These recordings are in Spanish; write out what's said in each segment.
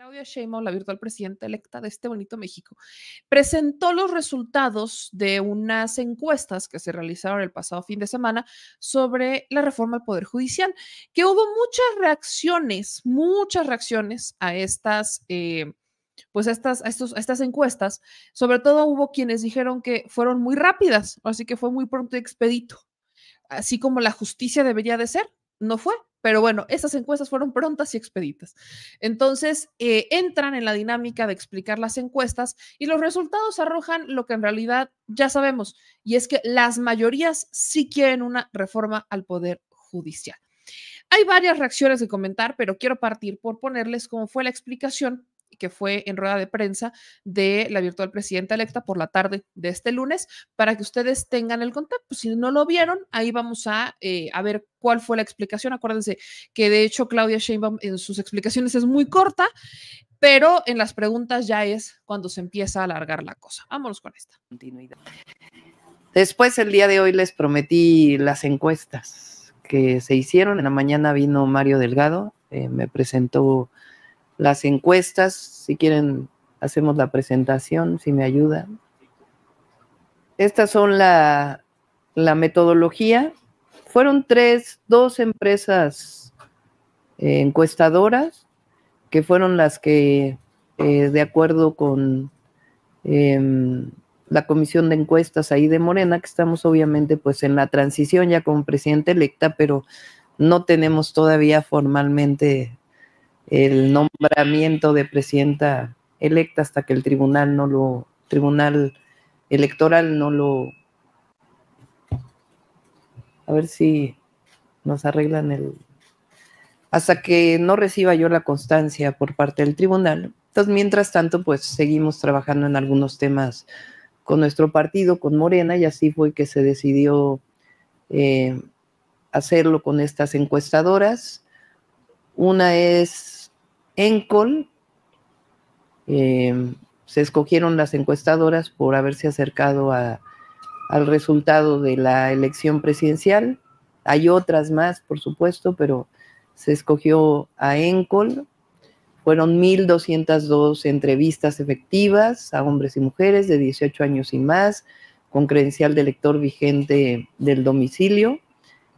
Claudia Sheinbaum, la virtual presidenta electa de este bonito México, presentó los resultados de unas encuestas que se realizaron el pasado fin de semana sobre la reforma al Poder Judicial, que hubo muchas reacciones a estas encuestas. Sobre todo hubo quienes dijeron que fueron muy rápidas, así que fue muy pronto y expedito, así como la justicia debería de ser, no fue. Pero bueno, esas encuestas fueron prontas y expeditas. Entonces, entran en la dinámica de explicar las encuestas y los resultados arrojan lo que en realidad ya sabemos, y es que las mayorías sí quieren una reforma al Poder Judicial. Hay varias reacciones de comentar, pero quiero partir por ponerles cómo fue la explicación que fue en rueda de prensa de la virtual presidenta electa por la tarde de este lunes, para que ustedes tengan el contacto. Si no lo vieron, ahí vamos a ver cuál fue la explicación. Acuérdense que de hecho Claudia Sheinbaum en sus explicaciones es muy corta, pero en las preguntas ya es cuando se empieza a alargar la cosa. Vámonos con esta. Continuidad. Después, el día de hoy les prometí las encuestas que se hicieron. En la mañana vino Mario Delgado, me presentó las encuestas. Si quieren, hacemos la presentación, si me ayudan. Estas son la metodología. Fueron dos empresas encuestadoras que fueron las que, de acuerdo con la comisión de encuestas ahí de Morena, que estamos obviamente pues en la transición ya como presidenta electa, pero no tenemos todavía formalmente el nombramiento de presidenta electa hasta que el tribunal electoral no lo, a ver si nos arreglan hasta que no reciba yo la constancia por parte del tribunal. Entonces, mientras tanto, pues seguimos trabajando en algunos temas con nuestro partido, con Morena, y así fue que se decidió hacerlo con estas encuestadoras. Una es Encol. Se escogieron las encuestadoras por haberse acercado al resultado de la elección presidencial. Hay otras más, por supuesto, pero se escogió a Encol. Fueron 1,202 entrevistas efectivas a hombres y mujeres de 18 años y más, con credencial de elector vigente del domicilio.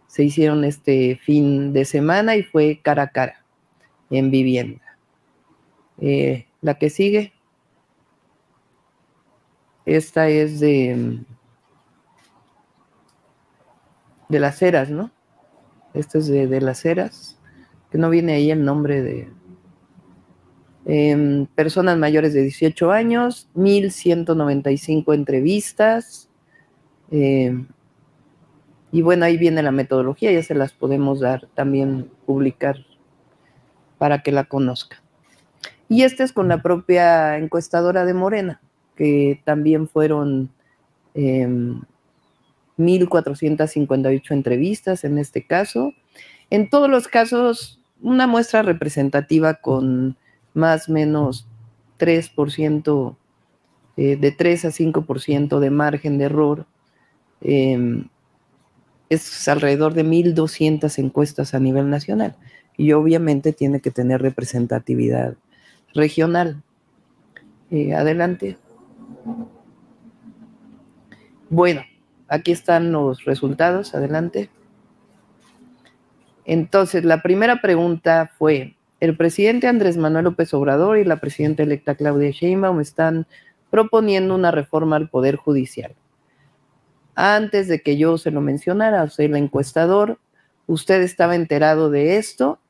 Se hicieron este fin de semana y fue cara a cara en vivienda. La que sigue. Esta es de Las Heras, ¿no? Esta es de Las Heras, que no viene ahí el nombre de... personas mayores de 18 años, 1,195 entrevistas. Y bueno, ahí viene la metodología, ya se las podemos dar también, publicar para que la conozcan. Y esta es con la propia encuestadora de Morena, que también fueron 1,458 entrevistas en este caso. En todos los casos, una muestra representativa con más o menos 3%, de 3 a 5% de margen de error. Es alrededor de 1,200 encuestas a nivel nacional y obviamente tiene que tener representatividad regional. Adelante. Bueno, aquí están los resultados. Adelante. Entonces, la primera pregunta fue: el presidente Andrés Manuel López Obrador y la presidenta electa Claudia Sheinbaum están proponiendo una reforma al Poder Judicial. Antes de que yo se lo mencionara, o sea, el encuestador, usted estaba enterado de esto.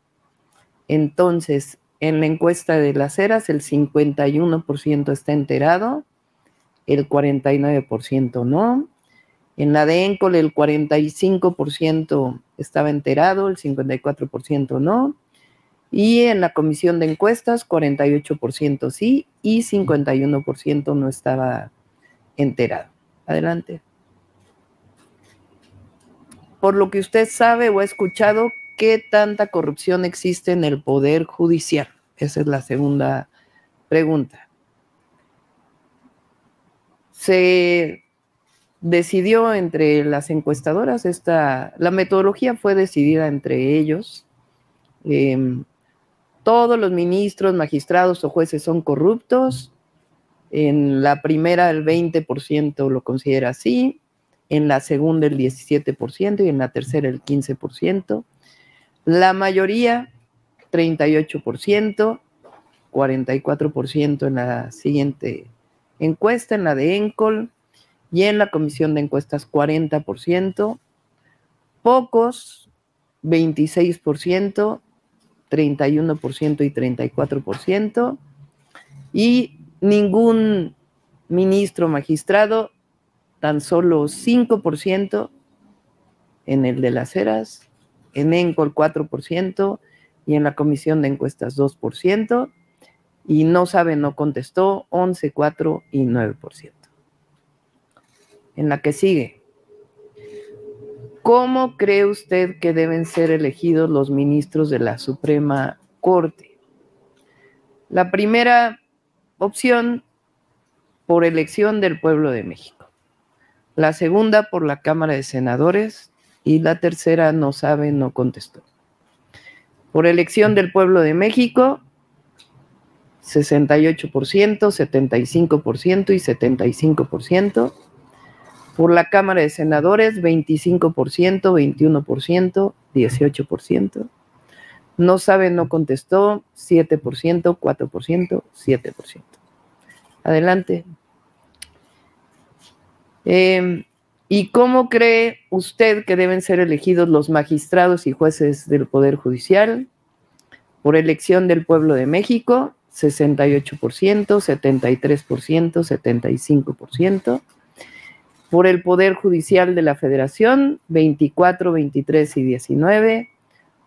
Entonces, en la encuesta de Las Heras, el 51% está enterado, el 49% no. En la de Encol, el 45% estaba enterado, el 54% no. Y en la comisión de encuestas, 48% sí y 51% no estaba enterado. Adelante. Por lo que usted sabe o ha escuchado, ¿qué tanta corrupción existe en el Poder Judicial? Esa es la segunda pregunta. Se decidió entre las encuestadoras, la metodología fue decidida entre ellos. todos los ministros, magistrados o jueces son corruptos. En la primera el 20% lo considera así, en la segunda el 17% y en la tercera el 15%. La mayoría, 38%, 44% en la siguiente encuesta, en la de ENCOL, y en la comisión de encuestas 40%, pocos 26%, 31% y 34%, y ningún ministro magistrado, tan solo 5% en el de las Heras, en ENCOL 4% y en la comisión de encuestas 2%, y no sabe, no contestó 11, 4 y 9%. En la que sigue, ¿cómo cree usted que deben ser elegidos los ministros de la Suprema Corte? La primera opción, por elección del pueblo de México. La segunda, por la Cámara de Senadores. Y la tercera, no sabe, no contestó. Por elección del pueblo de México, 68%, 75% y 75%. Por la Cámara de Senadores, 25%, 21%, 18%. No sabe, no contestó, 7%, 4%, 7%. Adelante. ¿Y cómo cree usted que deben ser elegidos los magistrados y jueces del Poder Judicial? Por elección del pueblo de México, 68%, 73%, 75%. Por el Poder Judicial de la Federación, 24, 23 y 19.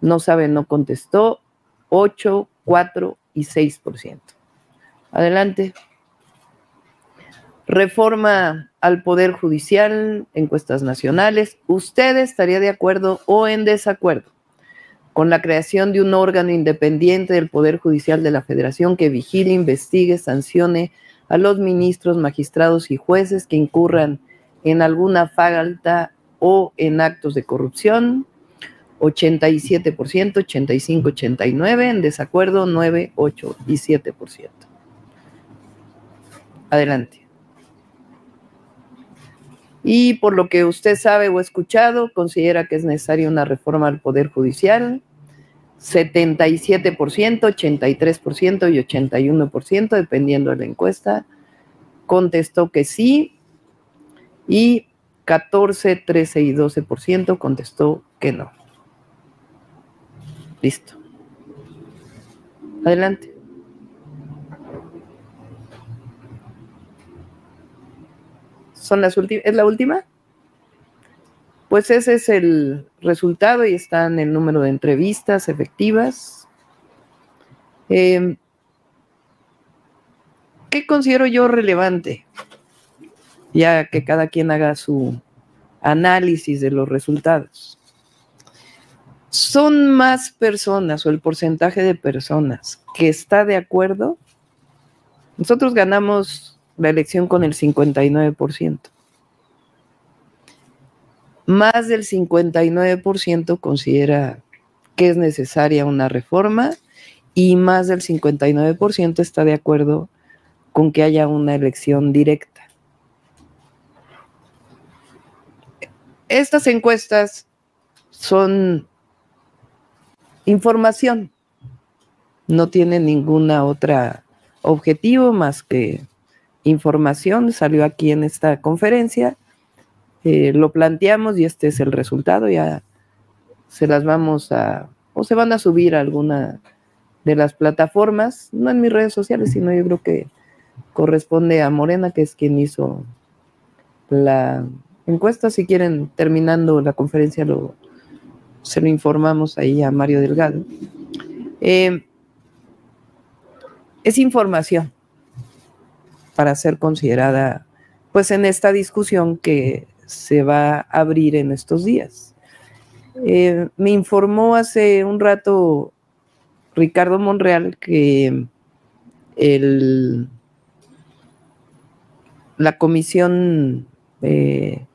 No sabe, no contestó, 8, 4 y 6%. Adelante. Reforma al Poder Judicial, encuestas nacionales. ¿Usted estaría de acuerdo o en desacuerdo con la creación de un órgano independiente del Poder Judicial de la Federación que vigile, investigue, sancione a los ministros, magistrados y jueces que incurran en alguna falta o en actos de corrupción? 87%, 85, 89, en desacuerdo 9, 8 y 7%. Adelante. Y por lo que usted sabe o ha escuchado, considera que es necesaria una reforma al Poder Judicial. 77%, 83% y 81%, dependiendo de la encuesta, contestó que sí, y 14, 13 y 12% contestó que no. Listo. Adelante. ¿Son las últimas? ¿Es la última? Pues ese es el resultado y está en el número de entrevistas efectivas. ¿Qué considero yo relevante? Ya que cada quien haga su análisis de los resultados. Son más personas, o el porcentaje de personas que está de acuerdo. Nosotros ganamos la elección con el 59%. Más del 59% considera que es necesaria una reforma y más del 59% está de acuerdo con que haya una elección directa. Estas encuestas son información, no tienen ninguna otra objetivo más que información. Salió aquí en esta conferencia, lo planteamos y este es el resultado. Ya se las vamos a, o se van a subir a alguna de las plataformas, no en mis redes sociales, sino yo creo que corresponde a Morena, que es quien hizo la encuesta. Si quieren, terminando la conferencia, se lo informamos ahí a Mario Delgado. Es información para ser considerada, pues, en esta discusión que se va a abrir en estos días. Me informó hace un rato Ricardo Monreal que la Comisión de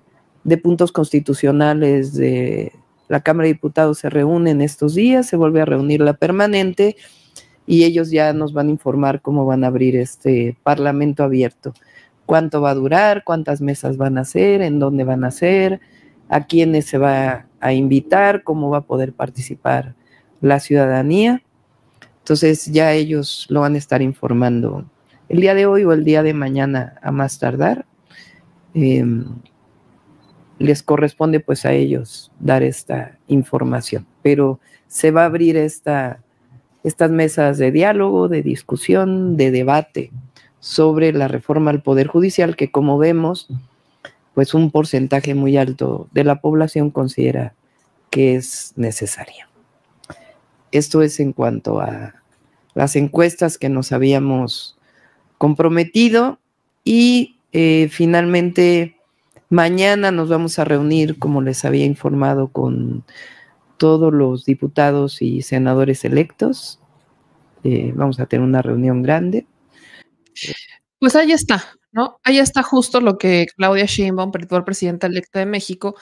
Puntos Constitucionales de la Cámara de Diputados se reúne en estos días, se vuelve a reunir la permanente y ellos ya nos van a informar cómo van a abrir este parlamento abierto, cuánto va a durar, cuántas mesas van a hacer, en dónde van a hacer, a quiénes se va a invitar, cómo va a poder participar la ciudadanía. Entonces ya ellos lo van a estar informando el día de hoy o el día de mañana a más tardar. Les corresponde pues a ellos dar esta información, pero se va a abrir estas mesas de diálogo, de discusión, de debate sobre la reforma al Poder Judicial, que como vemos, pues un porcentaje muy alto de la población considera que es necesaria. Esto es en cuanto a las encuestas que nos habíamos comprometido y finalmente mañana nos vamos a reunir, como les había informado, con todos los diputados y senadores electos. Vamos a tener una reunión grande. Pues ahí está, ¿no? Ahí está justo lo que Claudia Sheinbaum, actual presidenta electa de México,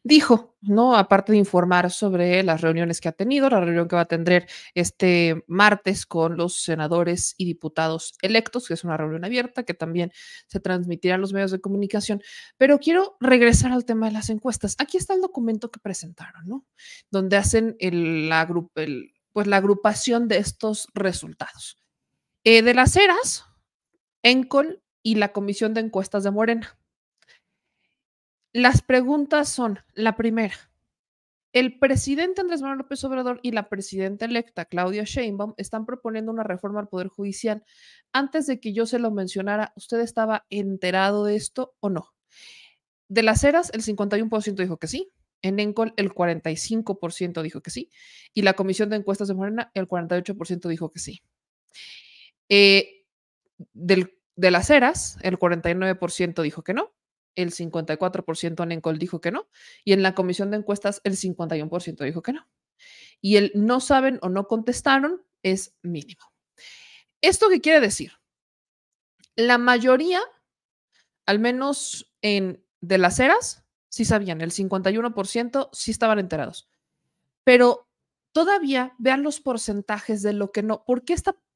dijo, ¿no? Aparte de informar sobre las reuniones que ha tenido, la reunión que va a tener este martes con los senadores y diputados electos, que es una reunión abierta, que también se transmitirá en los medios de comunicación. Pero quiero regresar al tema de las encuestas. Aquí está el documento que presentaron, ¿no? Donde hacen pues la agrupación de estos resultados. De las eras, ENCOL y la Comisión de Encuestas de Morena. Las preguntas son, la primera, el presidente Andrés Manuel López Obrador y la presidenta electa Claudia Sheinbaum están proponiendo una reforma al Poder Judicial. Antes de que yo se lo mencionara, ¿usted estaba enterado de esto o no? De las eras, el 51% dijo que sí, en ENCOL el 45% dijo que sí, y la Comisión de Encuestas de Morena el 48% dijo que sí. De las eras, el 49% dijo que no, el 54% en ENCOL dijo que no, y en la comisión de encuestas el 51% dijo que no. Y el no saben o no contestaron es mínimo. ¿Esto qué quiere decir? La mayoría, al menos de las eras, sí sabían, el 51% sí estaban enterados. Pero todavía vean los porcentajes de lo que no.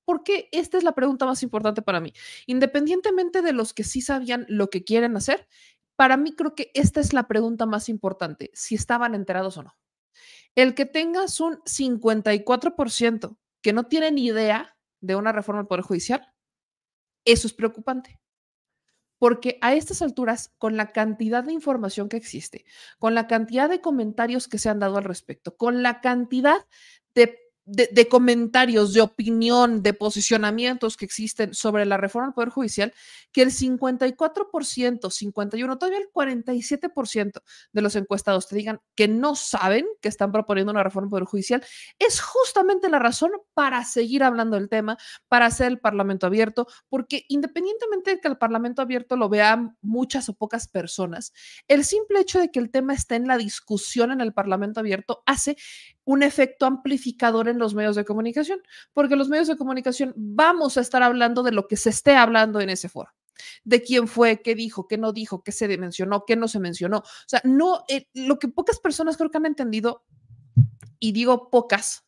Porque esta es la pregunta más importante para mí. Independientemente de los que sí sabían lo que quieren hacer, para mí creo que esta es la pregunta más importante, si estaban enterados o no. El que tengas un 54% que no tiene ni idea de una reforma del Poder Judicial, eso es preocupante. Porque a estas alturas, con la cantidad de información que existe, con la cantidad de comentarios que se han dado al respecto, con la cantidad de comentarios, de opinión, de posicionamientos que existen sobre la reforma del Poder Judicial, que el 54%, 51%, todavía el 47% de los encuestados te digan que no saben que están proponiendo una reforma del Poder Judicial, es justamente la razón para seguir hablando del tema, para hacer el Parlamento abierto, porque independientemente de que el Parlamento abierto lo vean muchas o pocas personas, el simple hecho de que el tema esté en la discusión en el Parlamento abierto hace un efecto amplificador en los medios de comunicación, porque los medios de comunicación vamos a estar hablando de lo que se esté hablando en ese foro, de quién fue, qué dijo, qué no dijo, qué se mencionó, qué no se mencionó. O sea, no, lo que pocas personas creo que han entendido, y digo pocas,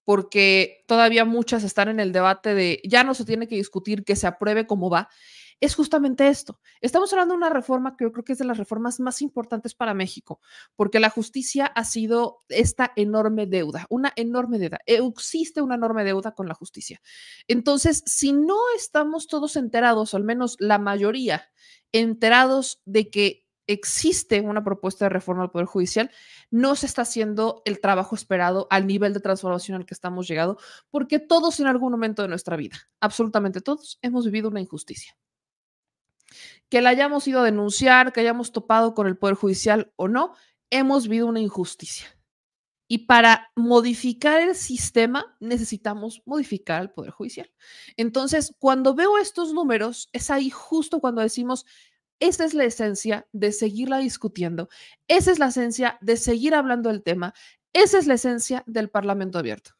porque todavía muchas están en el debate de ya no se tiene que discutir que se apruebe como va, es justamente esto. Estamos hablando de una reforma que yo creo que es de las reformas más importantes para México, porque la justicia ha sido esta enorme deuda, una enorme deuda. Existe una enorme deuda con la justicia. Entonces, si no estamos todos enterados, o al menos la mayoría, enterados de que existe una propuesta de reforma al Poder Judicial, no se está haciendo el trabajo esperado al nivel de transformación al que estamos llegando, porque todos en algún momento de nuestra vida, absolutamente todos, hemos vivido una injusticia. Que la hayamos ido a denunciar, que hayamos topado con el Poder Judicial o no, hemos vivido una injusticia. Y para modificar el sistema necesitamos modificar el Poder Judicial. Entonces, cuando veo estos números, es ahí justo cuando decimos, esa es la esencia de seguirla discutiendo, esa es la esencia de seguir hablando del tema, esa es la esencia del Parlamento abierto,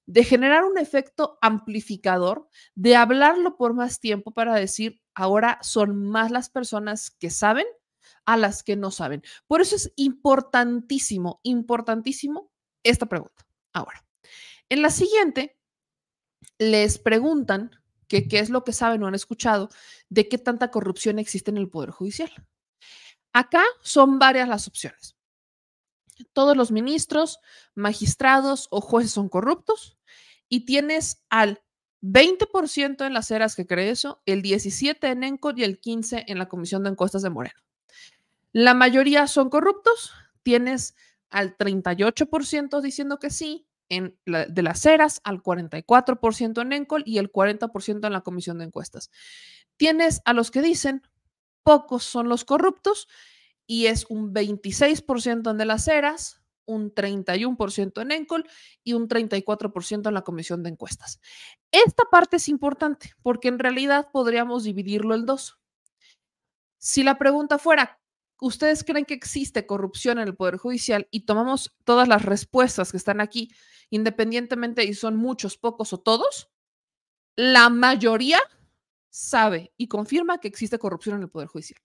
de generar un efecto amplificador, de hablarlo por más tiempo para decir, ahora son más las personas que saben a las que no saben. Por eso es importantísimo, importantísimo esta pregunta. Ahora, en la siguiente, les preguntan que qué es lo que saben o han escuchado de qué tanta corrupción existe en el Poder Judicial. Acá son varias las opciones. Todos los ministros, magistrados o jueces son corruptos y tienes al 20% en las eras que cree eso, el 17% en ENCO y el 15% en la Comisión de Encuestas de Moreno. La mayoría son corruptos, tienes al 38% diciendo que sí, de las eras, al 44% en ENCOL y el 40% en la Comisión de Encuestas. Tienes a los que dicen, pocos son los corruptos, y es un 26% en de las eras, un 31% en ENCOL y un 34% en la Comisión de Encuestas. Esta parte es importante porque en realidad podríamos dividirlo en dos. Si la pregunta fuera, ¿ustedes creen que existe corrupción en el Poder Judicial? Y tomamos todas las respuestas que están aquí, independientemente y son muchos, pocos o todos, la mayoría sabe y confirma que existe corrupción en el Poder Judicial.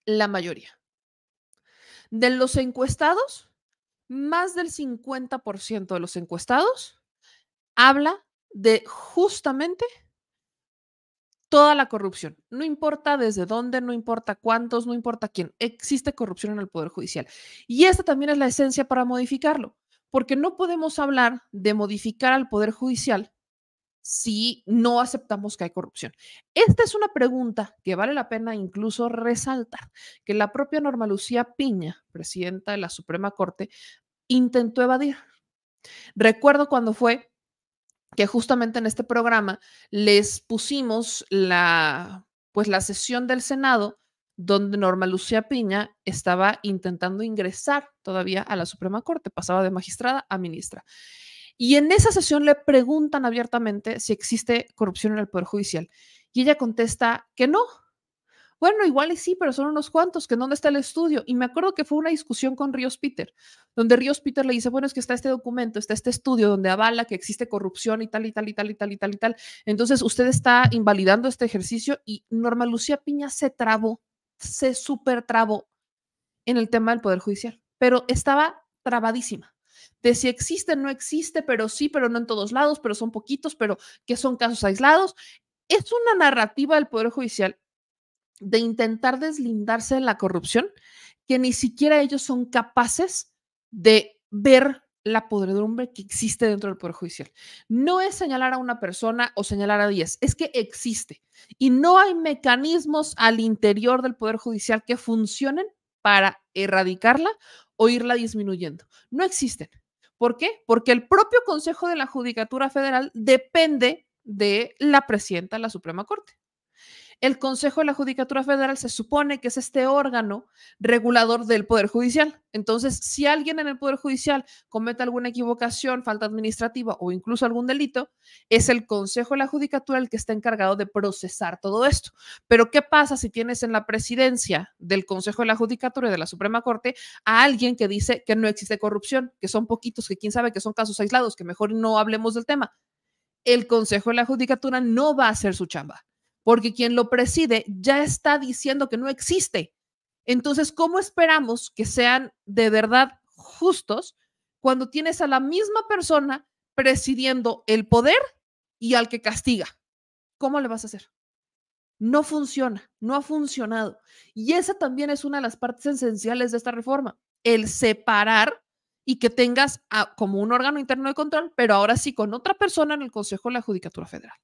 La mayoría. De los encuestados, más del 50% de los encuestados habla de justamente toda la corrupción. No importa desde dónde, no importa cuántos, no importa quién. Existe corrupción en el Poder Judicial. Y esta también es la esencia para modificarlo, porque no podemos hablar de modificar al Poder Judicial si no aceptamos que hay corrupción. Esta es una pregunta que vale la pena incluso resaltar, que la propia Norma Lucía Piña, presidenta de la Suprema Corte, intentó evadir. Recuerdo cuando fue que justamente en este programa les pusimos pues la sesión del Senado donde Norma Lucía Piña estaba intentando ingresar todavía a la Suprema Corte, pasaba de magistrada a ministra. Y en esa sesión le preguntan abiertamente si existe corrupción en el Poder Judicial y ella contesta que no. Bueno, igual y sí, pero son unos cuantos, que dónde está el estudio. Y me acuerdo que fue una discusión con Ríos Peter, donde Ríos Peter le dice, bueno, es que está este documento, está este estudio donde avala que existe corrupción y tal, y tal, y tal, y tal, y tal, y tal. Entonces usted está invalidando este ejercicio y Norma Lucía Piña se trabó, se súper trabó en el tema del Poder Judicial, pero estaba trabadísima. De si existe, no existe, pero sí, pero no en todos lados, pero son poquitos, pero que son casos aislados. Es una narrativa del Poder Judicial de intentar deslindarse de la corrupción, que ni siquiera ellos son capaces de ver la podredumbre que existe dentro del Poder Judicial. No es señalar a una persona o señalar a 10, es que existe. Y no hay mecanismos al interior del Poder Judicial que funcionen para erradicarla o irla disminuyendo. No existen. ¿Por qué? Porque el propio Consejo de la Judicatura Federal depende de la presidenta de la Suprema Corte. El Consejo de la Judicatura Federal se supone que es este órgano regulador del Poder Judicial. Entonces, si alguien en el Poder Judicial comete alguna equivocación, falta administrativa o incluso algún delito, es el Consejo de la Judicatura el que está encargado de procesar todo esto. Pero, ¿qué pasa si tienes en la presidencia del Consejo de la Judicatura y de la Suprema Corte a alguien que dice que no existe corrupción, que son poquitos, que quién sabe que son casos aislados, que mejor no hablemos del tema? El Consejo de la Judicatura no va a hacer su chamba, porque quien lo preside ya está diciendo que no existe. Entonces, ¿cómo esperamos que sean de verdad justos cuando tienes a la misma persona presidiendo el poder y al que castiga? ¿Cómo le vas a hacer? No funciona, no ha funcionado. Y esa también es una de las partes esenciales de esta reforma, el separar y que tengas como un órgano interno de control, pero ahora sí con otra persona en el Consejo de la Judicatura Federal.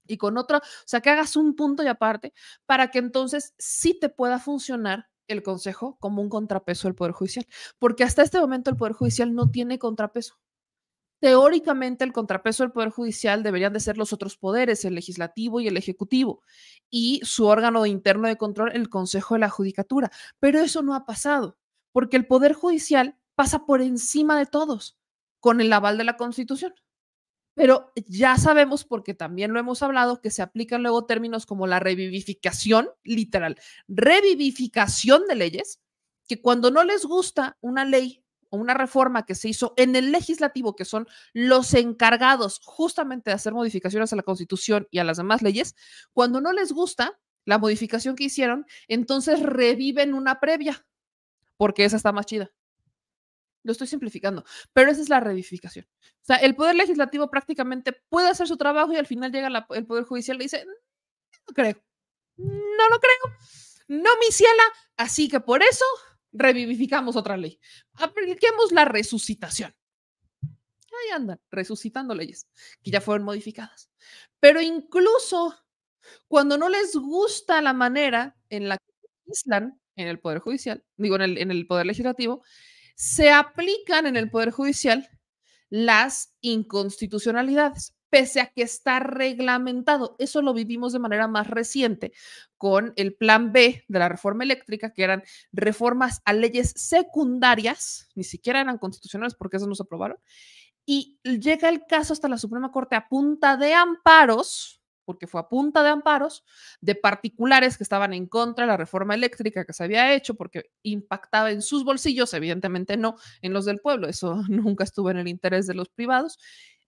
Y con otra, o sea, que hagas un punto y aparte para que entonces sí te pueda funcionar el Consejo como un contrapeso del Poder Judicial, porque hasta este momento el Poder Judicial no tiene contrapeso. Teóricamente, el contrapeso del Poder Judicial deberían de ser los otros poderes, el legislativo y el ejecutivo, y su órgano interno de control, el Consejo de la Judicatura. Pero eso no ha pasado, porque el Poder Judicial pasa por encima de todos, con el aval de la Constitución. Pero ya sabemos, porque también lo hemos hablado, que se aplican luego términos como la revivificación, literal, revivificación de leyes, que cuando no les gusta una ley o una reforma que se hizo en el legislativo, que son los encargados justamente de hacer modificaciones a la Constitución y a las demás leyes, cuando no les gusta la modificación que hicieron, entonces reviven una previa, porque esa está más chida. Lo estoy simplificando, pero esa es la revivificación. O sea, el Poder Legislativo prácticamente puede hacer su trabajo y al final llega el Poder Judicial y le dice, no creo, no lo creo, no, mi ciela, así que por eso revivificamos otra ley. Apliquemos la resucitación. Ahí andan, resucitando leyes que ya fueron modificadas. Pero incluso cuando no les gusta la manera en la que legislan en el Poder Judicial, digo, en el Poder Legislativo, se aplican en el Poder Judicial las inconstitucionalidades, pese a que está reglamentado. Eso lo vivimos de manera más reciente con el plan B de la reforma eléctrica, que eran reformas a leyes secundarias, ni siquiera eran constitucionales porque esas no se aprobaron, y llega el caso hasta la Suprema Corte a punta de amparos, porque fue a punta de amparos, de particulares que estaban en contra de la reforma eléctrica que se había hecho porque impactaba en sus bolsillos, evidentemente no en los del pueblo, eso nunca estuvo en el interés de los privados.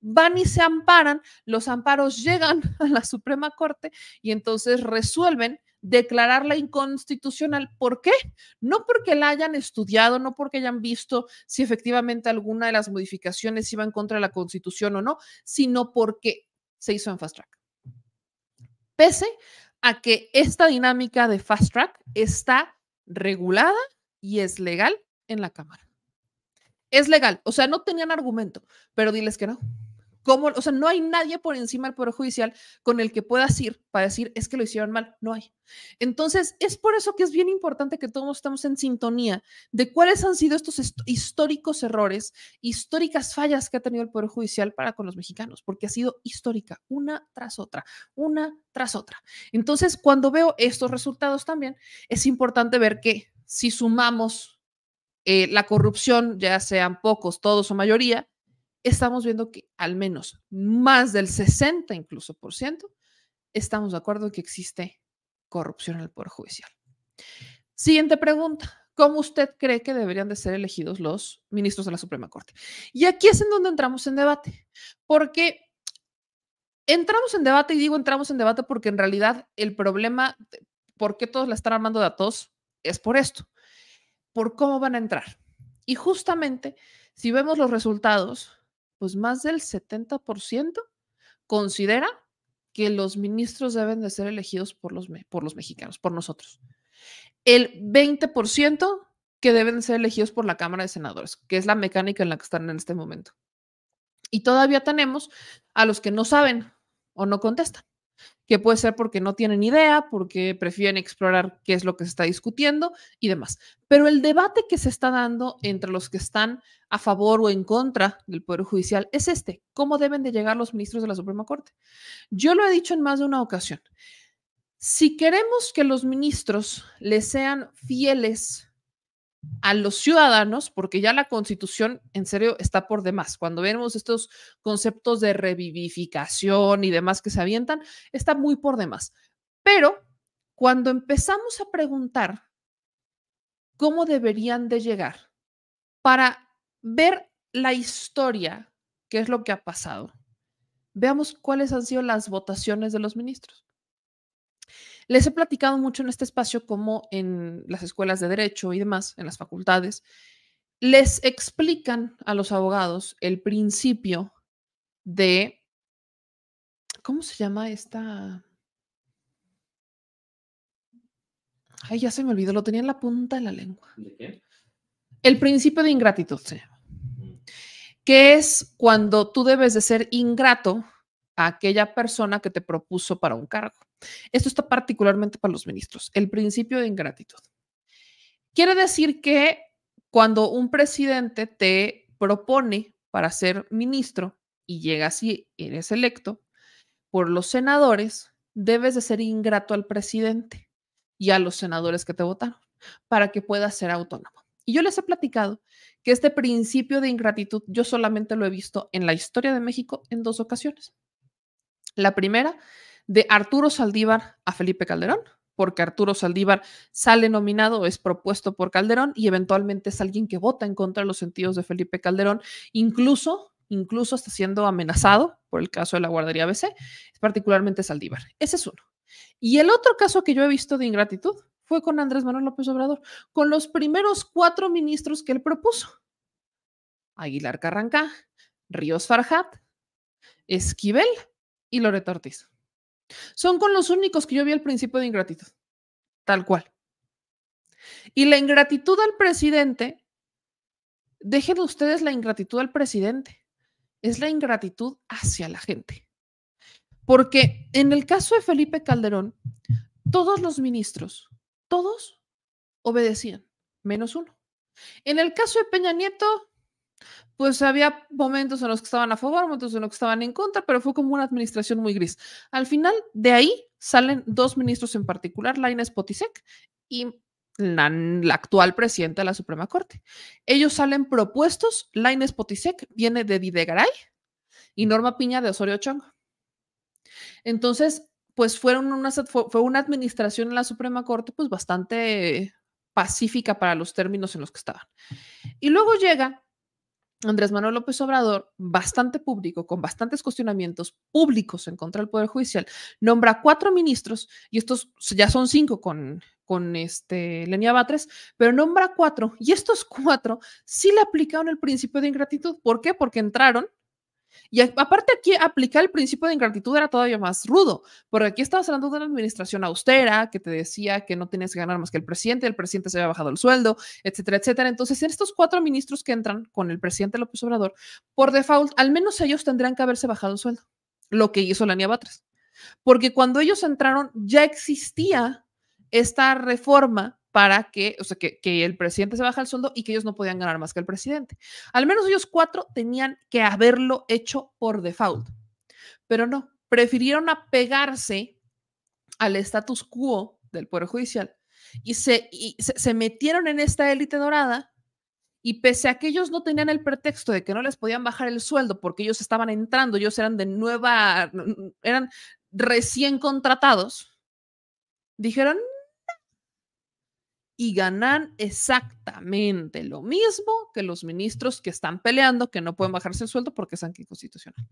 Van y se amparan, los amparos llegan a la Suprema Corte y entonces resuelven declararla inconstitucional. ¿Por qué? No porque la hayan estudiado, no porque hayan visto si efectivamente alguna de las modificaciones iba en contra de la Constitución o no, sino porque se hizo en fast track. Pese a que esta dinámica de fast track está regulada y es legal en la Cámara. Es legal, o sea, no tenían argumento, pero diles que no. ¿Cómo? O sea, no hay nadie por encima del Poder Judicial con el que puedas ir para decir es que lo hicieron mal. No hay. Entonces, es por eso que es bien importante que todos estemos en sintonía de cuáles han sido estos históricos errores, históricas fallas que ha tenido el Poder Judicial para con los mexicanos, porque ha sido histórica, una tras otra, una tras otra. Entonces, cuando veo estos resultados también, es importante ver que si sumamos la corrupción, ya sean pocos, todos o mayoría, estamos viendo que al menos más del 60 incluso por ciento estamos de acuerdo en que existe corrupción en el Poder Judicial. Siguiente pregunta. ¿Cómo usted cree que deberían de ser elegidos los ministros de la Suprema Corte? Y aquí es en donde entramos en debate, porque entramos en debate, y digo entramos en debate porque en realidad el problema, por qué todos la están armando de a todos, es por esto, por cómo van a entrar. Y justamente, si vemos los resultados, pues más del 70% considera que los ministros deben de ser elegidos por los mexicanos, por nosotros. El 20% que deben ser elegidos por la Cámara de Senadores, que es la mecánica en la que están en este momento. Y todavía tenemos a los que no saben o no contestan, que puede ser porque no tienen idea, porque prefieren explorar qué es lo que se está discutiendo y demás. Pero el debate que se está dando entre los que están a favor o en contra del Poder Judicial es este: ¿cómo deben de llegar los ministros de la Suprema Corte? Yo lo he dicho en más de una ocasión. Si queremos que los ministros le sean fieles a los ciudadanos, porque ya la Constitución en serio está por demás. Cuando vemos estos conceptos de revivificación y demás que se avientan, está muy por demás. Pero cuando empezamos a preguntar cómo deberían de llegar para ver la historia, qué es lo que ha pasado, veamos cuáles han sido las votaciones de los ministros. Les he platicado mucho en este espacio cómo en las escuelas de derecho y demás, en las facultades, les explican a los abogados el principio de, ¿cómo se llama esta? Ay, ya se me olvidó, lo tenía en la punta de la lengua. ¿De qué? El principio de ingratitud se llama, que es cuando tú debes de ser ingrato a aquella persona que te propuso para un cargo. Esto está particularmente para los ministros, el principio de ingratitud. Quiere decir que cuando un presidente te propone para ser ministro y llegas y eres electo por los senadores, debes de ser ingrato al presidente y a los senadores que te votaron para que puedas ser autónomo. Y yo les he platicado que este principio de ingratitud yo solamente lo he visto en la historia de México en 2 ocasiones. La primera, de Arturo Saldívar a Felipe Calderón, porque Arturo Saldívar sale nominado, es propuesto por Calderón y eventualmente es alguien que vota en contra de los sentidos de Felipe Calderón, incluso hasta siendo amenazado por el caso de la guardería ABC, particularmente Saldívar. Ese es uno. Y el otro caso que yo he visto de ingratitud fue con Andrés Manuel López Obrador, con los primeros 4 ministros que él propuso. Aguilar Carrancá, Ríos Farjat, Esquivel y Loreto Ortiz. Son con los únicos que yo vi el principio de ingratitud, tal cual. Y la ingratitud al presidente, dejen ustedes la ingratitud al presidente, es la ingratitud hacia la gente. Porque en el caso de Felipe Calderón, todos los ministros, todos obedecían, menos uno. En el caso de Peña Nieto, pues había momentos en los que estaban a favor, momentos en los que estaban en contra, pero fue como una administración muy gris. Al final, de ahí salen dos ministros en particular, Lainez Potisek y la actual presidenta de la Suprema Corte. Ellos salen propuestos, Lainez Potisek viene de Videgaray y Norma Piña de Osorio Chong. Entonces, pues fue una administración en la Suprema Corte pues bastante pacífica para los términos en los que estaban. Y luego llega Andrés Manuel López Obrador, bastante público, con bastantes cuestionamientos públicos en contra del Poder Judicial, nombra 4 ministros, y estos ya son 5 con Lenia Batres, pero nombra 4, y estos 4 sí le aplicaron el principio de ingratitud. ¿Por qué? Porque entraron. Y aparte aquí aplicar el principio de ingratitud era todavía más rudo, porque aquí estabas hablando de una administración austera que te decía que no tenías que ganar más que el presidente se había bajado el sueldo, etcétera, etcétera. Entonces, en estos 4 ministros que entran con el presidente López Obrador, por default, al menos ellos tendrían que haberse bajado el sueldo, lo que hizo Lenia Batres. Porque cuando ellos entraron ya existía esta reforma para que, o sea, que el presidente se baja el sueldo y que ellos no podían ganar más que el presidente. Al menos ellos 4 tenían que haberlo hecho por default, pero no, prefirieron apegarse al status quo del Poder Judicial y se metieron en esta élite dorada. Y pese a que ellos no tenían el pretexto de que no les podían bajar el sueldo porque ellos estaban entrando, ellos eran eran recién contratados, dijeron, y ganan exactamente lo mismo que los ministros que están peleando que no pueden bajarse el sueldo porque es anticonstitucional.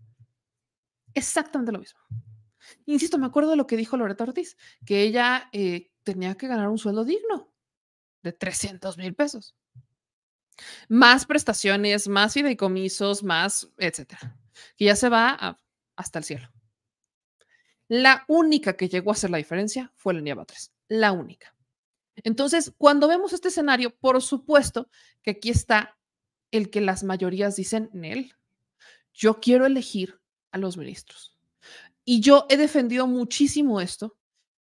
Exactamente lo mismo. Insisto, me acuerdo de lo que dijo Loreto Ortiz, que ella tenía que ganar un sueldo digno de 300,000 pesos. Más prestaciones, más fideicomisos, más, etcétera. Que ya se va hasta el cielo. La única que llegó a hacer la diferencia fue Lenia Batres. La única. Entonces, cuando vemos este escenario, por supuesto que aquí está el que las mayorías dicen, Nel, yo quiero elegir a los ministros. Y yo he defendido muchísimo esto,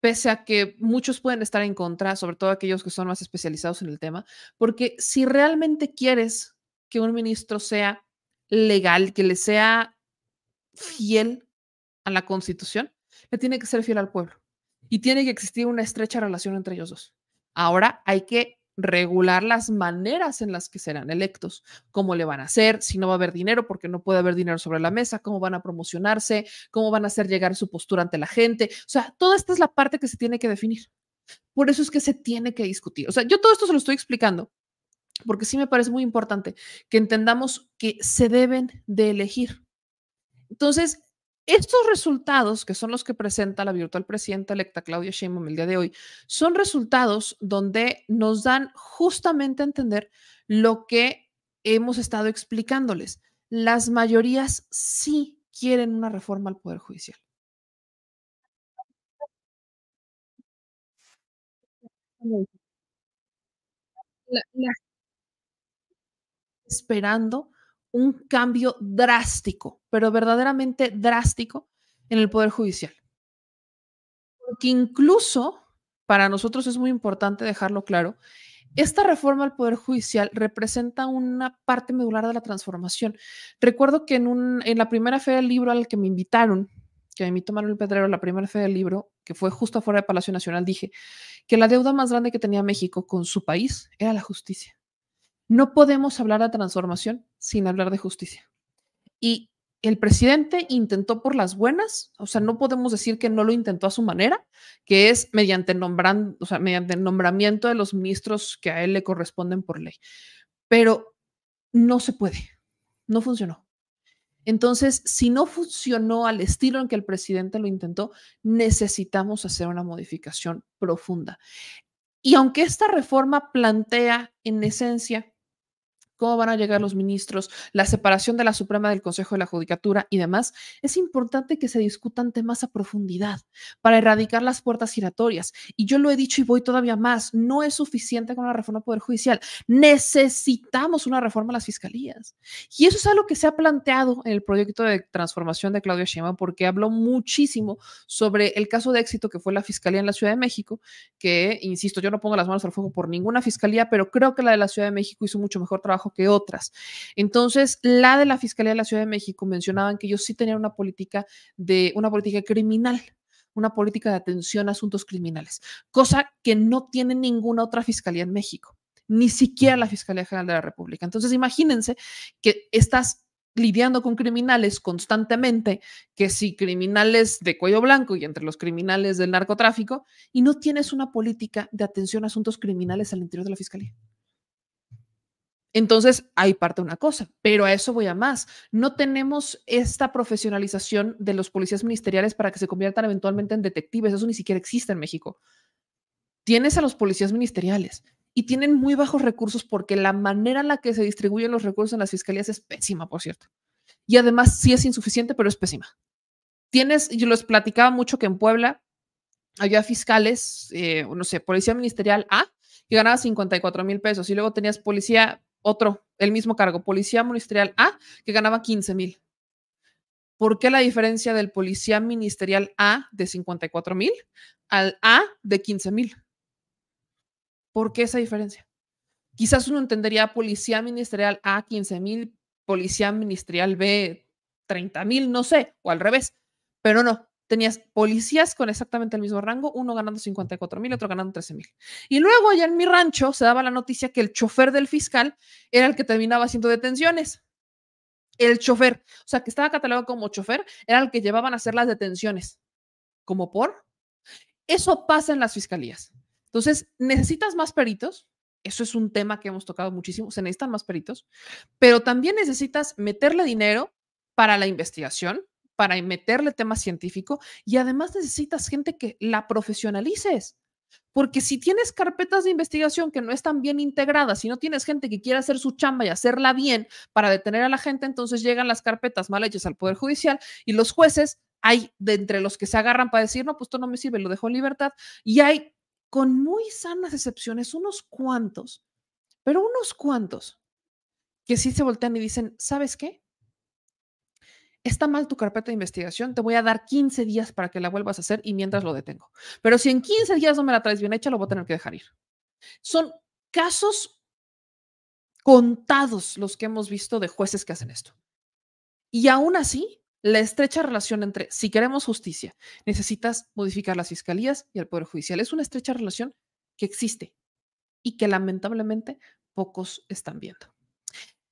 pese a que muchos pueden estar en contra, sobre todo aquellos que son más especializados en el tema, porque si realmente quieres que un ministro sea legal, que le sea fiel a la Constitución, le tiene que ser fiel al pueblo y tiene que existir una estrecha relación entre ellos dos. Ahora hay que regular las maneras en las que serán electos, cómo le van a hacer, si no va a haber dinero, porque no puede haber dinero sobre la mesa, cómo van a promocionarse, cómo van a hacer llegar su postura ante la gente. O sea, toda esta es la parte que se tiene que definir. Por eso es que se tiene que discutir. O sea, yo todo esto se lo estoy explicando porque sí me parece muy importante que entendamos que se deben de elegir. Entonces, estos resultados, que son los que presenta la virtual presidenta electa Claudia Sheinbaum el día de hoy, son resultados donde nos dan justamente a entender lo que hemos estado explicándoles. Las mayorías sí quieren una reforma al Poder Judicial. La esperando un cambio drástico, pero verdaderamente drástico en el Poder Judicial. Porque incluso para nosotros es muy importante dejarlo claro, esta reforma al Poder Judicial representa una parte medular de la transformación. Recuerdo que en la primera feria del libro al que me invitaron, que me invitó Manuel Pedrero, la primera feria del libro, que fue justo afuera del Palacio Nacional, dije que la deuda más grande que tenía México con su país era la justicia. No podemos hablar de transformación sin hablar de justicia. Y el presidente intentó por las buenas, o sea, no podemos decir que no lo intentó a su manera, que es mediante mediante el nombramiento de los ministros que a él le corresponden por ley. Pero no se puede, no funcionó. Entonces, si no funcionó al estilo en que el presidente lo intentó, necesitamos hacer una modificación profunda. Y aunque esta reforma plantea en esencia cómo van a llegar los ministros, la separación de la Suprema del Consejo de la Judicatura y demás, es importante que se discutan temas a profundidad para erradicar las puertas giratorias. Y yo lo he dicho y voy todavía más, no es suficiente con la reforma al Poder Judicial, necesitamos una reforma a las fiscalías. Y eso es algo que se ha planteado en el proyecto de transformación de Claudia Sheinbaum, porque habló muchísimo sobre el caso de éxito que fue la Fiscalía en la Ciudad de México, que, insisto, yo no pongo las manos al fuego por ninguna fiscalía, pero creo que la de la Ciudad de México hizo mucho mejor trabajo que otras. Entonces, la de la Fiscalía de la Ciudad de México mencionaban que ellos sí tenían una política criminal, una política de atención a asuntos criminales, cosa que no tiene ninguna otra fiscalía en México, ni siquiera la Fiscalía General de la República. Entonces, imagínense que estás lidiando con criminales constantemente, que si criminales de cuello blanco y entre los criminales del narcotráfico, y no tienes una política de atención a asuntos criminales al interior de la Fiscalía. Entonces, ahí parte una cosa, pero a eso voy a más. No tenemos esta profesionalización de los policías ministeriales para que se conviertan eventualmente en detectives. Eso ni siquiera existe en México. Tienes a los policías ministeriales y tienen muy bajos recursos porque la manera en la que se distribuyen los recursos en las fiscalías es pésima, por cierto. Y además sí es insuficiente, pero es pésima. Yo les platicaba mucho que en Puebla había fiscales, no sé, policía ministerial A, que ganaba 54,000 pesos, y luego tenías el mismo cargo, policía ministerial A, que ganaba 15,000. ¿Por qué la diferencia del policía ministerial A de 54,000 al A de 15,000? ¿Por qué esa diferencia? Quizás uno entendería policía ministerial A 15,000, policía ministerial B 30,000, no sé, o al revés, pero no. Tenías policías con exactamente el mismo rango, uno ganando 54,000, otro ganando 13,000. Y luego allá en mi rancho se daba la noticia que el chofer del fiscal era el que terminaba haciendo detenciones. El chofer, o sea, que estaba catalogado como chofer, era el que llevaban a hacer las detenciones. ¿Cómo por? Eso pasa en las fiscalías. Entonces, necesitas más peritos. Eso es un tema que hemos tocado muchísimo. Se necesitan más peritos, pero también necesitas meterle dinero para la investigación, para meterle tema científico y además necesitas gente que la profesionalices. Porque si tienes carpetas de investigación que no están bien integradas, si no tienes gente que quiera hacer su chamba y hacerla bien para detener a la gente, entonces llegan las carpetas mal hechas al Poder Judicial y los jueces, hay de entre los que se agarran para decir, no, pues esto no me sirve, lo dejo en libertad, y hay con muy sanas excepciones, unos cuantos, pero unos cuantos, que sí se voltean y dicen, ¿sabes qué? Está mal tu carpeta de investigación, te voy a dar 15 días para que la vuelvas a hacer y mientras lo detengo. Pero si en 15 días no me la traes bien hecha, lo voy a tener que dejar ir. Son casos contados los que hemos visto de jueces que hacen esto. Y aún así, la estrecha relación entre si queremos justicia, necesitas modificar las fiscalías y el Poder Judicial. Es una estrecha relación que existe y que lamentablemente pocos están viendo.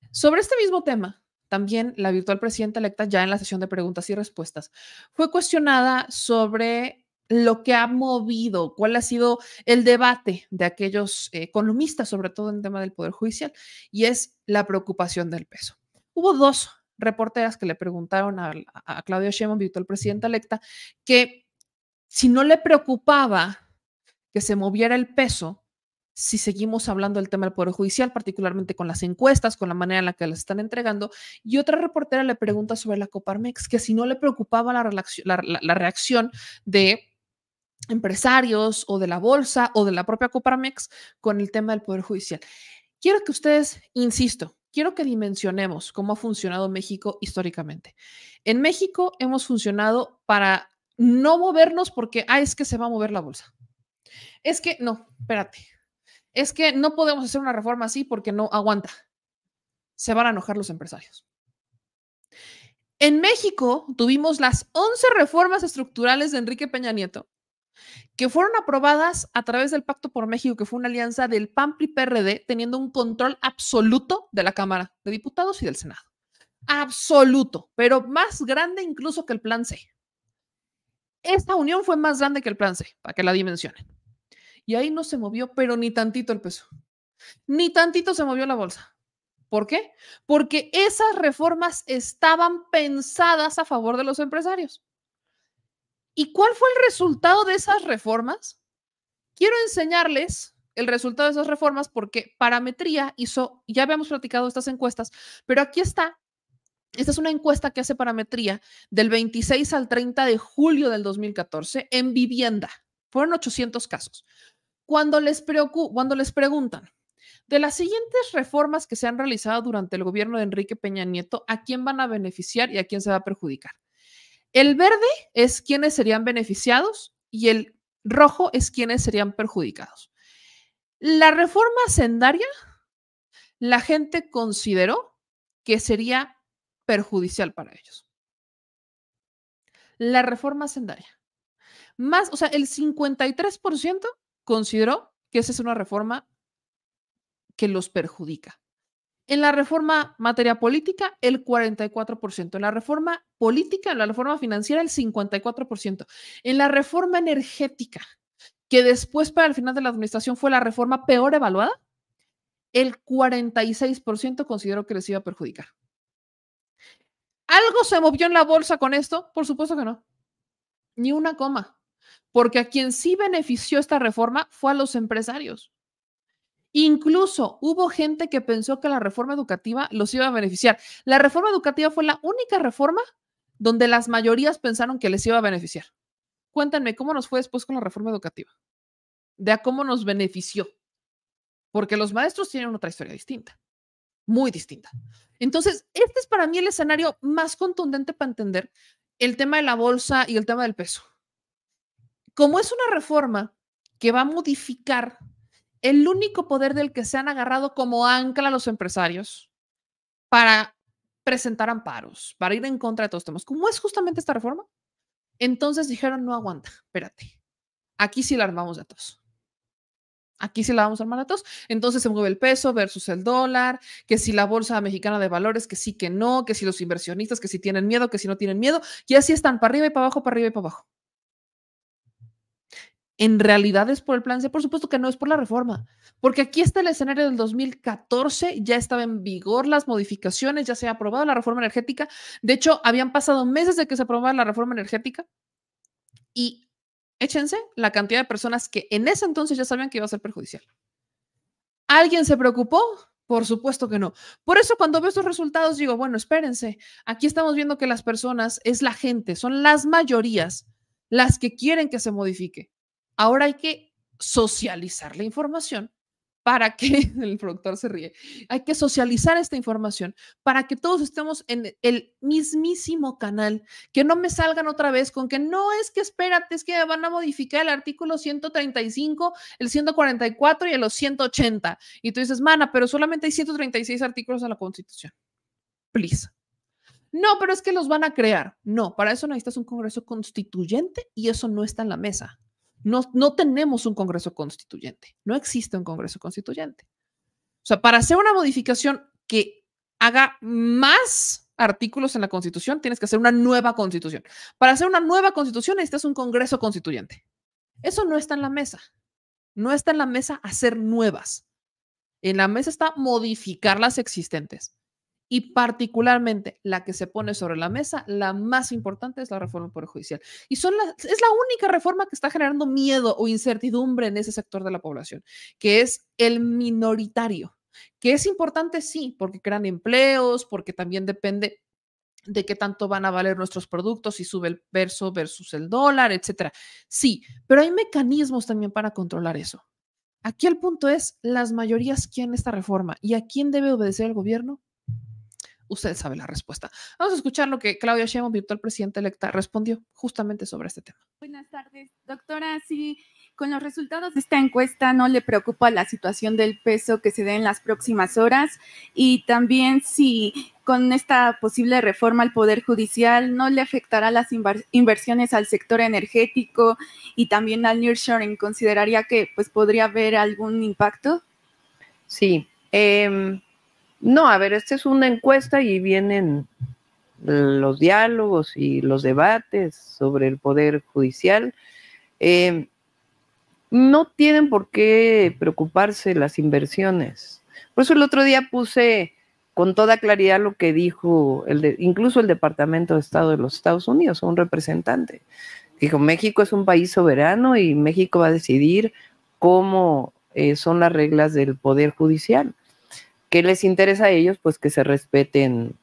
Sobre este mismo tema, también la virtual presidenta electa, ya en la sesión de preguntas y respuestas, fue cuestionada sobre lo que ha movido, cuál ha sido el debate de aquellos economistas, sobre todo en el tema del Poder Judicial, y es la preocupación del peso. Hubo dos reporteras que le preguntaron a Claudia Sheinbaum, virtual presidenta electa, que si no le preocupaba que se moviera el peso, si seguimos hablando del tema del Poder Judicial, particularmente con las encuestas, con la manera en la que las están entregando. Y otra reportera le pregunta sobre la Coparmex, que si no le preocupaba la reacción de empresarios o de la bolsa o de la propia Coparmex con el tema del Poder Judicial. Quiero que ustedes, insisto, quiero que dimensionemos cómo ha funcionado México históricamente. En México hemos funcionado para no movernos porque, es que se va a mover la bolsa. Es que, no, espérate. Es que no podemos hacer una reforma así porque no aguanta. Se van a enojar los empresarios. En México tuvimos las 11 reformas estructurales de Enrique Peña Nieto, que fueron aprobadas a través del Pacto por México, que fue una alianza del PAN y PRD, teniendo un control absoluto de la Cámara de Diputados y del Senado. Absoluto, pero más grande incluso que el Plan C. Esta unión fue más grande que el Plan C, para que la dimensionen. Y ahí no se movió, pero ni tantito el peso. Ni tantito se movió la bolsa. ¿Por qué? Porque esas reformas estaban pensadas a favor de los empresarios. ¿Y cuál fue el resultado de esas reformas? Quiero enseñarles el resultado de esas reformas porque Parametría hizo, ya habíamos platicado estas encuestas, pero aquí está. Esta es una encuesta que hace Parametría del 26 al 30 de julio del 2014 en vivienda. Fueron 800 casos. Cuando les preguntan, de las siguientes reformas que se han realizado durante el gobierno de Enrique Peña Nieto, ¿a quién van a beneficiar y a quién se va a perjudicar? El verde es quienes serían beneficiados y el rojo es quienes serían perjudicados. La reforma hacendaria, la gente consideró que sería perjudicial para ellos. La reforma hacendaria. Más, o sea, el 53% consideró que esa es una reforma que los perjudica. En la reforma materia política, el 44%. En la reforma política, en la reforma financiera, el 54%. En la reforma energética, que después para el final de la administración fue la reforma peor evaluada, el 46% consideró que les iba a perjudicar. ¿Algo se movió en la bolsa con esto? Por supuesto que no. Ni una coma. Porque a quien sí benefició esta reforma fue a los empresarios. Incluso hubo gente que pensó que la reforma educativa los iba a beneficiar. La reforma educativa fue la única reforma donde las mayorías pensaron que les iba a beneficiar. Cuéntenme, ¿cómo nos fue después con la reforma educativa? De a cómo nos benefició. Porque los maestros tienen otra historia distinta, muy distinta. Entonces, este es para mí el escenario más contundente para entender el tema de la bolsa y el tema del peso. Como es una reforma que va a modificar el único poder del que se han agarrado como ancla los empresarios para presentar amparos, para ir en contra de todos los temas, como es justamente esta reforma, entonces dijeron, no aguanta, espérate, aquí sí la armamos de todos. Aquí sí la vamos a armar de todos. Entonces se mueve el peso versus el dólar, que si la bolsa mexicana de valores, que sí, que no, que si los inversionistas, que si tienen miedo, que si no tienen miedo, y así están para arriba y para abajo, para arriba y para abajo. En realidad es por el plan C, por supuesto que no es por la reforma, porque aquí está el escenario del 2014, ya estaba en vigor las modificaciones, ya se ha aprobado la reforma energética, de hecho habían pasado meses de que se aprobara la reforma energética y échense la cantidad de personas que en ese entonces ya sabían que iba a ser perjudicial. ¿Alguien se preocupó? Por supuesto que no. Por eso cuando veo estos resultados digo, bueno, espérense, aquí estamos viendo que las personas, es la gente, son las mayorías las que quieren que se modifique. Ahora hay que socializar la información para que, el productor se ríe, hay que socializar esta información para que todos estemos en el mismísimo canal, que no me salgan otra vez con que no es que espérate, es que van a modificar el artículo 135, el 144 y el 180. Y tú dices, mana, pero solamente hay 136 artículos en la Constitución. Please. No, pero es que los van a crear. No, para eso necesitas un Congreso Constituyente y eso no está en la mesa. No tenemos un Congreso Constituyente. No existe un Congreso Constituyente. O sea, para hacer una modificación que haga más artículos en la Constitución, tienes que hacer una nueva Constitución. Para hacer una nueva Constitución necesitas un Congreso Constituyente. Eso no está en la mesa. No está en la mesa hacer nuevas. En la mesa está modificar las existentes. Y particularmente la que se pone sobre la mesa, la más importante es la reforma del Poder Judicial. Y es la única reforma que está generando miedo o incertidumbre en ese sector de la población, que es el minoritario, que es importante, sí, porque crean empleos, porque también depende de qué tanto van a valer nuestros productos, si sube el peso versus el dólar, etcétera. Sí, pero hay mecanismos también para controlar eso. Aquí el punto es, las mayorías quieren esta reforma y a quién debe obedecer el gobierno. Usted sabe la respuesta. Vamos a escuchar lo que Claudia Sheinbaum, virtual presidenta electa, respondió justamente sobre este tema. Buenas tardes, doctora. Sí, con los resultados de esta encuesta, ¿no le preocupa la situación del peso que se dé en las próximas horas? Y también si con esta posible reforma al Poder Judicial, ¿no le afectará las inversiones al sector energético y también al nearshoring? ¿Consideraría que pues podría haber algún impacto? Sí. No, a ver, esta es una encuesta y vienen los diálogos y los debates sobre el Poder Judicial. No tienen por qué preocuparse las inversiones. Por eso el otro día puse con toda claridad lo que dijo incluso el Departamento de Estado de los Estados Unidos, un representante. Dijo, México es un país soberano y México va a decidir cómo son las reglas del Poder Judicial. ¿Qué les interesa a ellos? Pues que se respeten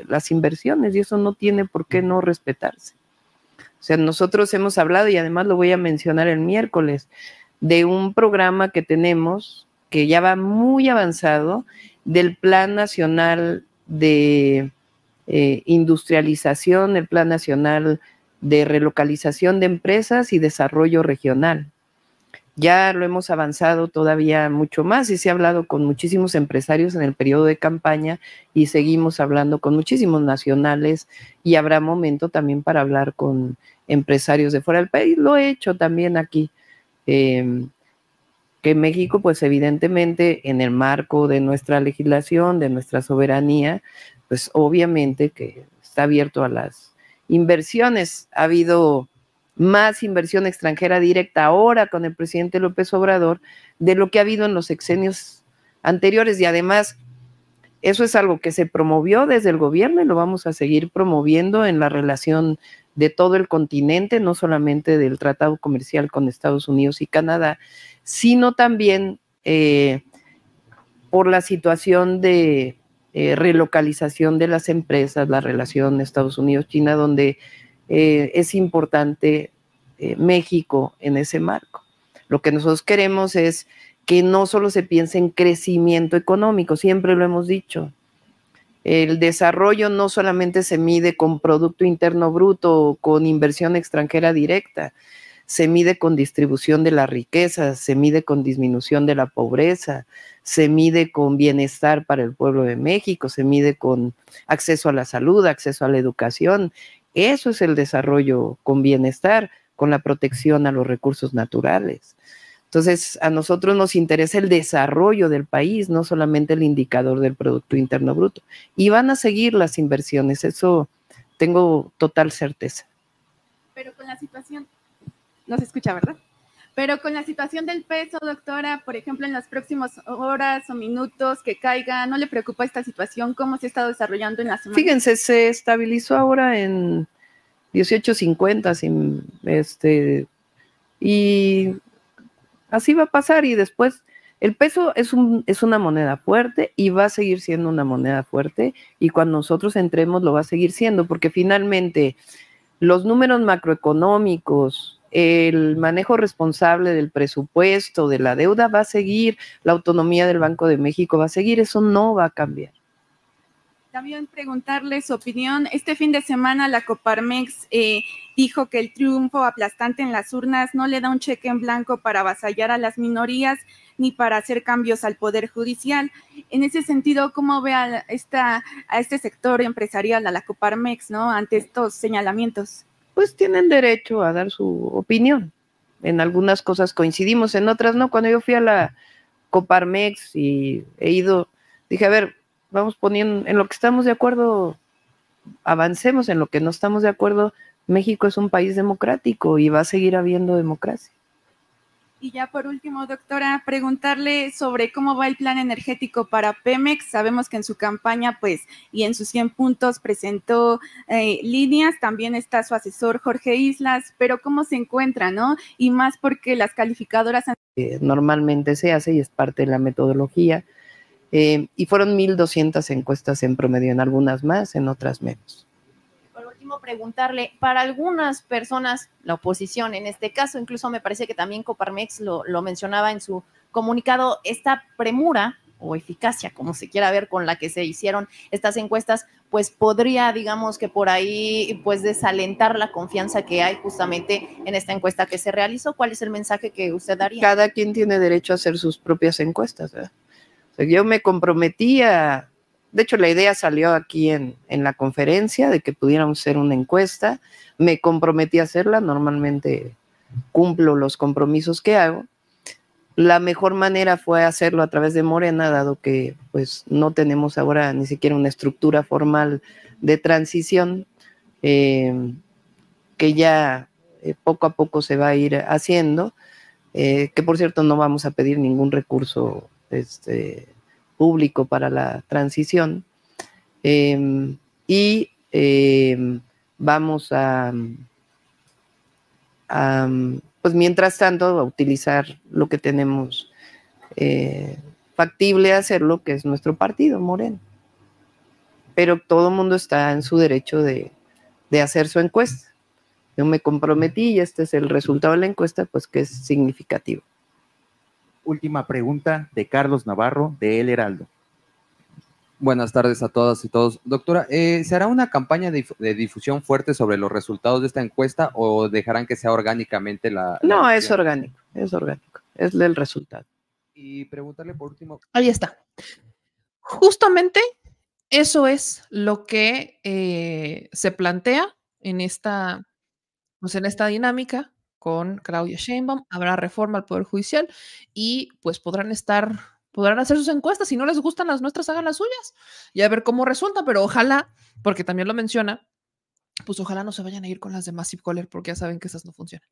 las inversiones, y eso no tiene por qué no respetarse. O sea, nosotros hemos hablado, y además lo voy a mencionar el miércoles, de un programa que tenemos que ya va muy avanzado, del Plan Nacional de Industrialización, el Plan Nacional de Relocalización de Empresas y Desarrollo Regional. Ya lo hemos avanzado todavía mucho más, y se ha hablado con muchísimos empresarios en el periodo de campaña, y seguimos hablando con muchísimos nacionales, y habrá momento también para hablar con empresarios de fuera del país. Lo he hecho también aquí, que México, pues evidentemente en el marco de nuestra legislación, de nuestra soberanía, pues obviamente que está abierto a las inversiones. Ha habido más inversión extranjera directa ahora con el presidente López Obrador de lo que ha habido en los sexenios anteriores, y además eso es algo que se promovió desde el gobierno y lo vamos a seguir promoviendo en la relación de todo el continente, no solamente del tratado comercial con Estados Unidos y Canadá, sino también por la situación de relocalización de las empresas, la relación Estados Unidos-China, donde es importante México en ese marco. Lo que nosotros queremos es que no solo se piense en crecimiento económico, siempre lo hemos dicho. El desarrollo no solamente se mide con Producto Interno Bruto o con inversión extranjera directa, se mide con distribución de la riqueza, se mide con disminución de la pobreza, se mide con bienestar para el pueblo de México, se mide con acceso a la salud, acceso a la educación. Eso es el desarrollo con bienestar, con la protección a los recursos naturales. Entonces, a nosotros nos interesa el desarrollo del país, no solamente el indicador del Producto Interno Bruto. Y van a seguir las inversiones, eso tengo total certeza. Pero con la situación, no se escucha, ¿verdad? Pero con la situación del peso, doctora, por ejemplo, en las próximas horas o minutos que caiga, ¿no le preocupa esta situación? ¿Cómo se ha estado desarrollando en la semana? Fíjense, se estabilizó ahora en 18.50, y así va a pasar, y después el peso es una moneda fuerte y va a seguir siendo una moneda fuerte, y cuando nosotros entremos lo va a seguir siendo, porque finalmente los números macroeconómicos, el manejo responsable del presupuesto, de la deuda va a seguir, la autonomía del Banco de México va a seguir, eso no va a cambiar. También preguntarle su opinión. Este fin de semana la Coparmex dijo que el triunfo aplastante en las urnas no le da un cheque en blanco para avasallar a las minorías ni para hacer cambios al Poder Judicial. En ese sentido, ¿cómo ve a este sector empresarial, a la Coparmex, ¿no?, ante estos señalamientos? Pues tienen derecho a dar su opinión. En algunas cosas coincidimos, en otras no. Cuando yo fui a la Coparmex y he ido, dije, a ver, vamos poniendo, en lo que estamos de acuerdo, avancemos, en lo que no estamos de acuerdo, México es un país democrático y va a seguir habiendo democracia. Y ya por último, doctora, preguntarle sobre cómo va el plan energético para Pemex. Sabemos que en su campaña, pues, y en sus 100 puntos presentó líneas, también está su asesor Jorge Islas, pero ¿cómo se encuentra, no? Y más porque las calificadoras... Normalmente se hace y es parte de la metodología, y fueron 1,200 encuestas en promedio, en algunas más, en otras menos. Por último, preguntarle, para algunas personas, la oposición en este caso, incluso me parece que también Coparmex lo mencionaba en su comunicado, esta premura o eficacia, como se quiera ver, con la que se hicieron estas encuestas, pues podría, digamos que por ahí, pues desalentar la confianza que hay justamente en esta encuesta que se realizó. ¿Cuál es el mensaje que usted daría? Cada quien tiene derecho a hacer sus propias encuestas, ¿verdad? O sea, yo me comprometí a... De hecho, la idea salió aquí en la conferencia de que pudiéramos hacer una encuesta. Me comprometí a hacerla. Normalmente cumplo los compromisos que hago. La mejor manera fue hacerlo a través de Morena, dado que pues no tenemos ahora ni siquiera una estructura formal de transición, que ya poco a poco se va a ir haciendo, que por cierto no vamos a pedir ningún recurso público para la transición, y vamos a pues mientras tanto a utilizar lo que tenemos factible hacerlo, que es nuestro partido, Morena. Pero todo el mundo está en su derecho de hacer su encuesta. Yo me comprometí y este es el resultado de la encuesta, pues que es significativo. Última pregunta de Carlos Navarro, de El Heraldo. Buenas tardes a todas y todos. Doctora, ¿se hará una campaña de difusión fuerte sobre los resultados de esta encuesta o dejarán que sea orgánicamente la No, elección? es orgánico, es el resultado. Y preguntarle por último. Ahí está. Justamente eso es lo que se plantea en esta dinámica con Claudia Sheinbaum. Habrá reforma al Poder Judicial y pues podrán hacer sus encuestas. Si no les gustan las nuestras, hagan las suyas y a ver cómo resulta, pero ojalá, porque también lo menciona, pues ojalá no se vayan a ir con las de Massive Caller porque ya saben que esas no funcionan.